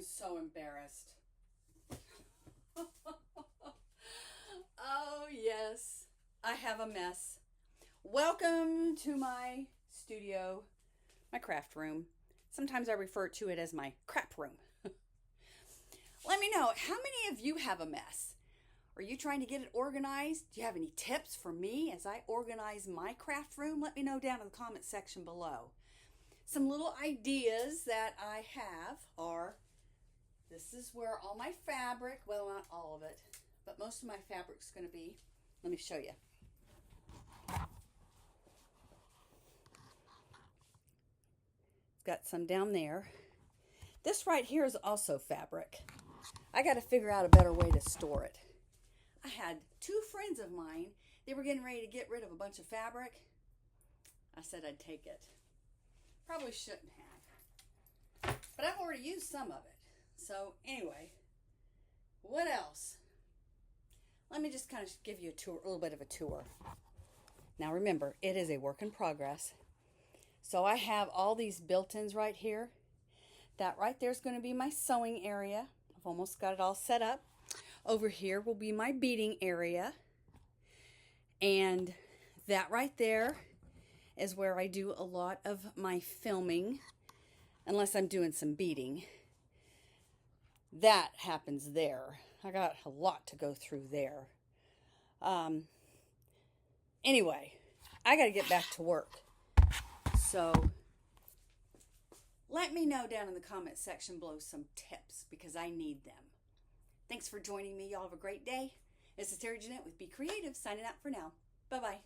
so embarrassed. Oh, yes, I have a mess. Welcome to my studio, my craft room. Sometimes I refer to it as my crap room. Let me know, how many of you have a mess? Are you trying to get it organized? Do you have any tips for me as I organize my craft room? Let me know down in the comment section below. Some little ideas that I have are, this is where all my fabric, well, not all of it, but most of my fabric's going to be. Let me show you. Got some down there. This right here is also fabric. I got to figure out a better way to store it. I had two friends of mine, they were getting ready to get rid of a bunch of fabric. I said I'd take it. Probably shouldn't have, but I've already used some of it. So anyway, what else? Let me just kind of give you a little bit of a tour. Now remember, it is a work in progress. So I have all these built-ins right here. That right there is going to be my sewing area. I've almost got it all set up. Over here will be my beading area. And that right there is where I do a lot of my filming, unless I'm doing some beading. That happens there. I got a lot to go through there. Anyway, I got to get back to work. So let me know down in the comment section below some tips, because I need them. Thanks for joining me. Y'all have a great day. This is Terry Jeanette with Be Creative, signing out for now. Bye-bye.